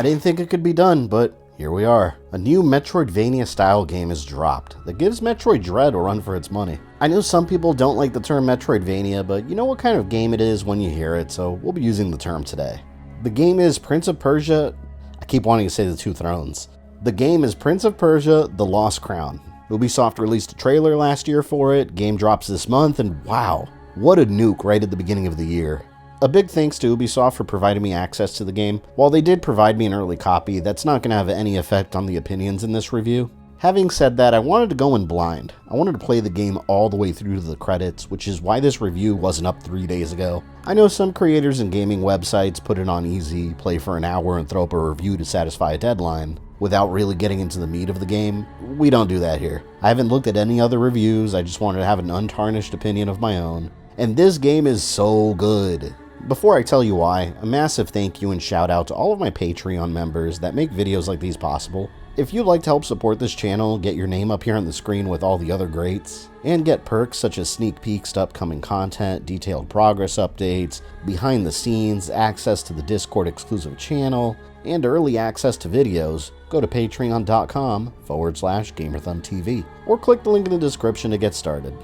didn't think it could be done, but here we are. A new Metroidvania style game is dropped that gives Metroid Dread a run for its money. I know some people don't like the term Metroidvania, but you know what kind of game it is when you hear it, so we'll be using the term today. The game is Prince of Persia. I keep wanting to say the Two Thrones. The game is Prince of Persia: The Lost Crown. Ubisoft released a trailer last year for it, game drops this month, and wow, what a nuke right at the beginning of the year. A big thanks to Ubisoft for providing me access to the game. While they did provide me an early copy, that's not going to have any effect on the opinions in this review. Having said that, I wanted to go in blind. I wanted to play the game all the way through to the credits, which is why this review wasn't up 3 days ago. I know some creators and gaming websites put it on easy, play for an hour and throw up a review to satisfy a deadline, without really getting into the meat of the game. We don't do that here. I haven't looked at any other reviews, I just wanted to have an untarnished opinion of my own. And this game is so good. Before I tell you why, a massive thank you and shout out to all of my Patreon members that make videos like these possible. If you'd like to help support this channel, get your name up here on the screen with all the other greats, and get perks such as sneak peeks to upcoming content, detailed progress updates, behind the scenes, access to the Discord exclusive channel, and early access to videos, go to patreon.com/GamerThumbTV, or click the link in the description to get started.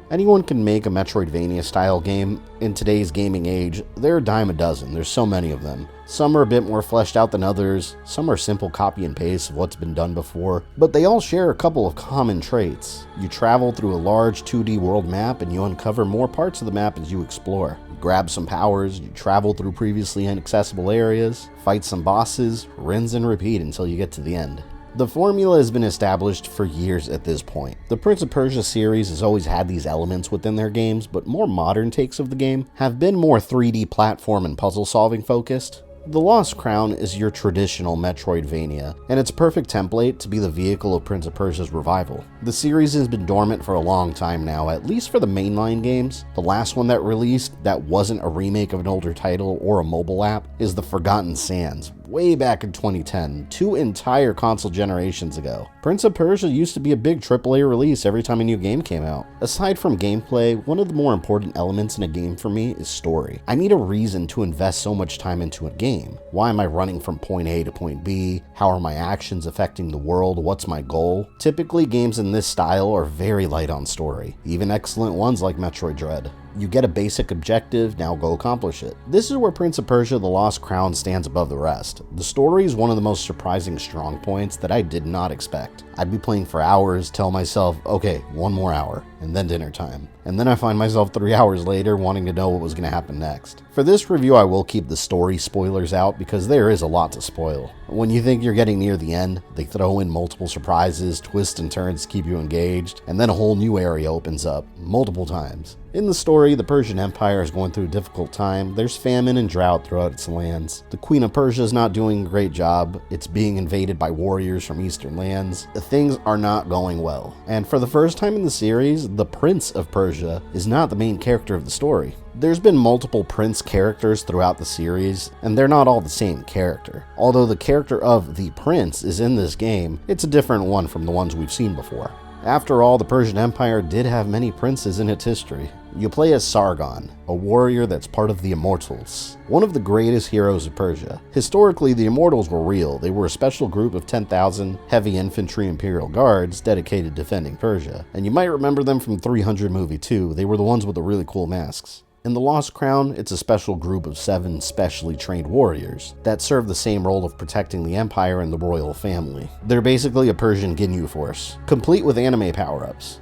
Anyone can make a Metroidvania style game. In today's gaming age, they're a dime a dozen, there's so many of them. Some are a bit more fleshed out than others, some are simple copy and paste of what's been done before, but they all share a couple of common traits. You travel through a large 2D world map and you uncover more parts of the map as you explore. You grab some powers, you travel through previously inaccessible areas, fight some bosses, rinse and repeat until you get to the end. The formula has been established for years at this point. The Prince of Persia series has always had these elements within their games, but more modern takes of the game have been more 3D platform and puzzle solving focused. The Lost Crown is your traditional Metroidvania, and it's a perfect template to be the vehicle of Prince of Persia's revival. The series has been dormant for a long time now, at least for the mainline games. The last one that released that wasn't a remake of an older title or a mobile app is The Forgotten Sands, way back in 2010, 2 entire console generations ago. Prince of Persia used to be a big AAA release every time a new game came out. Aside from gameplay, one of the more important elements in a game for me is story. I need a reason to invest so much time into a game. Why am I running from point A to point B? How are my actions affecting the world? What's my goal? Typically, games in this style are very light on story, even excellent ones like Metroid Dread. You get a basic objective, now go accomplish it. This is where Prince of Persia: The Lost Crown stands above the rest. The story is one of the most surprising strong points that I did not expect. I'd be playing for hours, tell myself, okay, 1 more hour, and then dinner time. And then I find myself 3 hours later wanting to know what was going to happen next. For this review, I will keep the story spoilers out because there is a lot to spoil. When you think you're getting near the end, they throw in multiple surprises, twists and turns to keep you engaged, and then a whole new area opens up, multiple times. In the story, the Persian Empire is going through a difficult time. There's famine and drought throughout its lands. The Queen of Persia is not doing a great job. It's being invaded by warriors from eastern lands. Things are not going well. And for the first time in the series, the Prince of Persia is not the main character of the story. There's been multiple prince characters throughout the series, and they're not all the same character. Although the character of the prince is in this game, it's a different one from the ones we've seen before. After all, the Persian Empire did have many princes in its history. You play as Sargon, a warrior that's part of the Immortals, one of the greatest heroes of Persia. Historically, the Immortals were real. They were a special group of 10,000 heavy infantry imperial guards dedicated to defending Persia. And you might remember them from 300 movie too. They were the ones with the really cool masks. In The Lost Crown, it's a special group of 7 specially trained warriors that serve the same role of protecting the empire and the royal family. They're basically a Persian Ginyu force, complete with anime power-ups.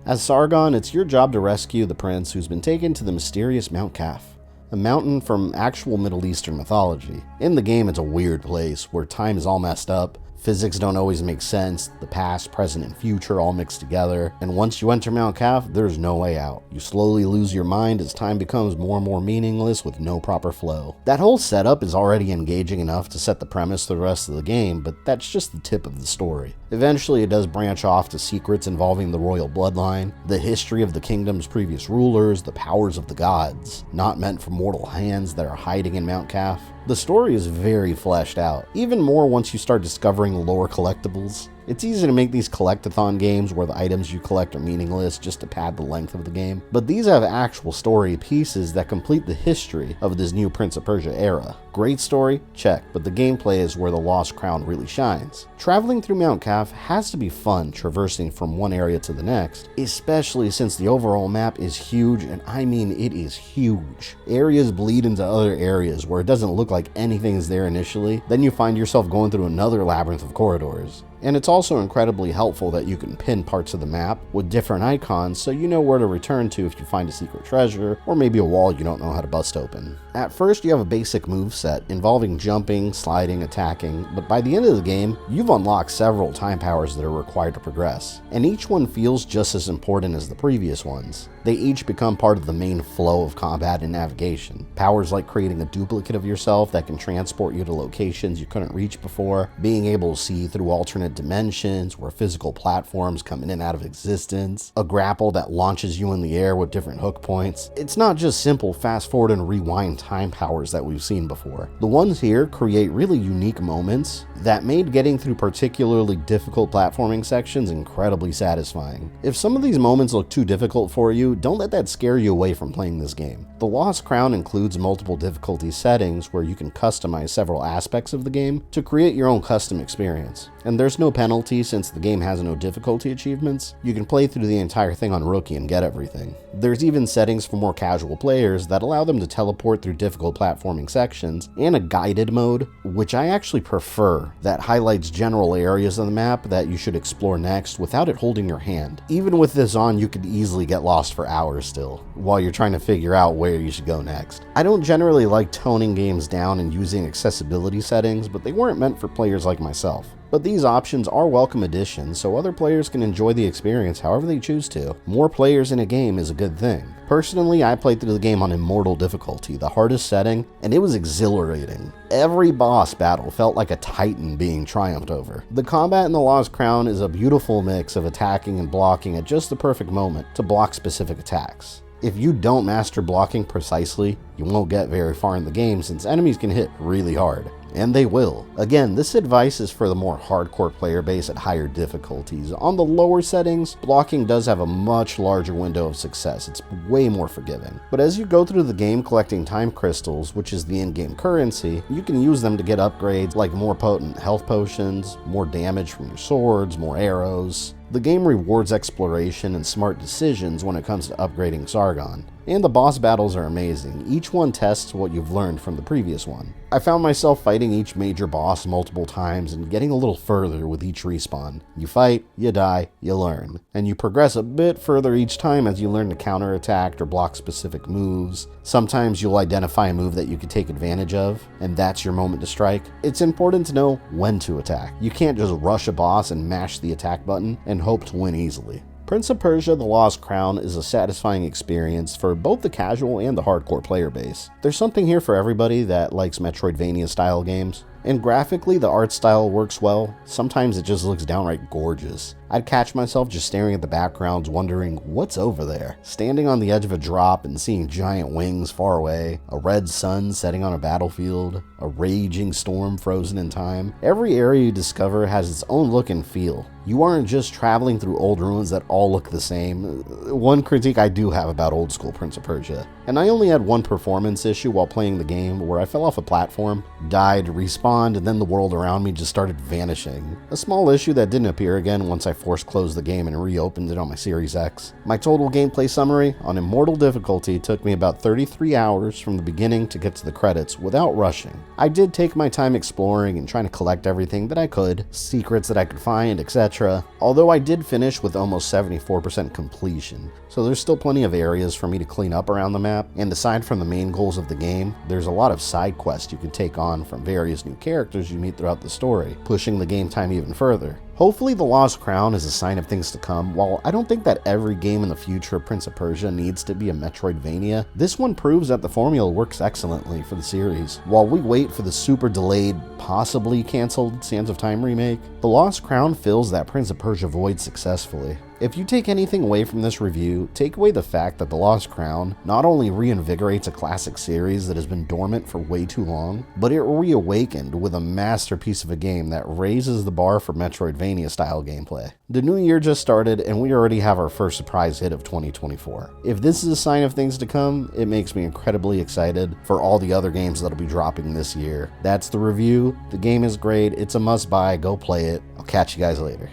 As Sargon, it's your job to rescue the prince who's been taken to the mysterious Mount Kaf, a mountain from actual Middle Eastern mythology. In the game, it's a weird place where time is all messed up, physics don't always make sense, the past, present, and future all mixed together, and once you enter Mount Kaf, there's no way out. You slowly lose your mind as time becomes more and more meaningless with no proper flow. That whole setup is already engaging enough to set the premise for the rest of the game, but that's just the tip of the story. Eventually, it does branch off to secrets involving the royal bloodline, the history of the kingdom's previous rulers, the powers of the gods, not meant for mortal hands that are hiding in Mount Kaf. The story is very fleshed out, even more once you start discovering lore collectibles. It's easy to make these collectathon games where the items you collect are meaningless just to pad the length of the game, but these have actual story pieces that complete the history of this new Prince of Persia era. Great story? Check, but the gameplay is where the Lost Crown really shines. Traveling through Mount Kaf has to be fun traversing from one area to the next, especially since the overall map is huge, and I mean it is huge. Areas bleed into other areas where it doesn't look like anything is there initially, then you find yourself going through another labyrinth of corridors. And it's also incredibly helpful that you can pin parts of the map with different icons so you know where to return to if you find a secret treasure or maybe a wall you don't know how to bust open. At first you have a basic moveset involving jumping, sliding, attacking, but by the end of the game you've unlocked several time powers that are required to progress, and each one feels just as important as the previous ones. They each become part of the main flow of combat and navigation. Powers like creating a duplicate of yourself that can transport you to locations you couldn't reach before, being able to see through alternate dimensions where physical platforms come in and out of existence, a grapple that launches you in the air with different hook points. It's not just simple fast forward and rewind time powers that we've seen before. The ones here create really unique moments that made getting through particularly difficult platforming sections incredibly satisfying. If some of these moments look too difficult for you, don't let that scare you away from playing this game. The Lost Crown includes multiple difficulty settings where you can customize several aspects of the game to create your own custom experience. And there's no penalty since the game has no difficulty achievements. You can play through the entire thing on Rookie and get everything. There's even settings for more casual players that allow them to teleport through difficult platforming sections, and a guided mode, which I actually prefer, that highlights general areas of the map that you should explore next without it holding your hand. Even with this on, you could easily get lost for hours still, while you're trying to figure out where you should go next. I don't generally like toning games down and using accessibility settings, but they weren't meant for players like myself. But these options are welcome additions so other players can enjoy the experience however they choose to. More players in a game is a good thing. Personally, I played through the game on Immortal difficulty, the hardest setting, and it was exhilarating. Every boss battle felt like a titan being triumphed over. The combat in the Lost Crown is a beautiful mix of attacking and blocking at just the perfect moment to block specific attacks. If you don't master blocking precisely, you won't get very far in the game since enemies can hit really hard. And they will. Again, this advice is for the more hardcore player base at higher difficulties. On the lower settings, blocking does have a much larger window of success. It's way more forgiving. But as you go through the game collecting time crystals, which is the in-game currency, you can use them to get upgrades like more potent health potions, more damage from your swords, more arrows. The game rewards exploration and smart decisions when it comes to upgrading Sargon. And the boss battles are amazing. Each one tests what you've learned from the previous one. I found myself fighting each major boss multiple times and getting a little further with each respawn. You fight, you die, you learn. And you progress a bit further each time as you learn to counterattack or block specific moves. Sometimes you'll identify a move that you can take advantage of, and that's your moment to strike. It's important to know when to attack. You can't just rush a boss and mash the attack button and hope to win easily. Prince of Persia: The Lost Crown is a satisfying experience for both the casual and the hardcore player base. There's something here for everybody that likes Metroidvania style games. And graphically, the art style works well. Sometimes it just looks downright gorgeous. I'd catch myself just staring at the backgrounds wondering what's over there. Standing on the edge of a drop and seeing giant wings far away, a red sun setting on a battlefield, a raging storm frozen in time. Every area you discover has its own look and feel. You aren't just traveling through old ruins that all look the same. One critique I do have about old school Prince of Persia, and I only had one performance issue while playing the game where I fell off a platform, died, respawned, and then the world around me just started vanishing. A small issue that didn't appear again once I force closed the game and reopened it on my Series X. My total gameplay summary: on Immortal difficulty took me about 33 hours from the beginning to get to the credits without rushing. I did take my time exploring and trying to collect everything that I could, secrets that I could find, etc. Although I did finish with almost 74% completion, so there's still plenty of areas for me to clean up around the map, and aside from the main goals of the game, there's a lot of side quests you can take on from various new characters you meet throughout the story, pushing the game time even further. Hopefully The Lost Crown is a sign of things to come. While I don't think that every game in the future of Prince of Persia needs to be a Metroidvania, this one proves that the formula works excellently for the series. While we wait for the super delayed, possibly cancelled Sands of Time remake, The Lost Crown fills that Prince of Persia void successfully. If you take anything away from this review, take away the fact that The Lost Crown not only reinvigorates a classic series that has been dormant for way too long, but it reawakened with a masterpiece of a game that raises the bar for Metroidvania-style gameplay. The new year just started, and we already have our first surprise hit of 2024. If this is a sign of things to come, it makes me incredibly excited for all the other games that'll be dropping this year. That's the review. The game is great. It's a must-buy. Go play it. I'll catch you guys later.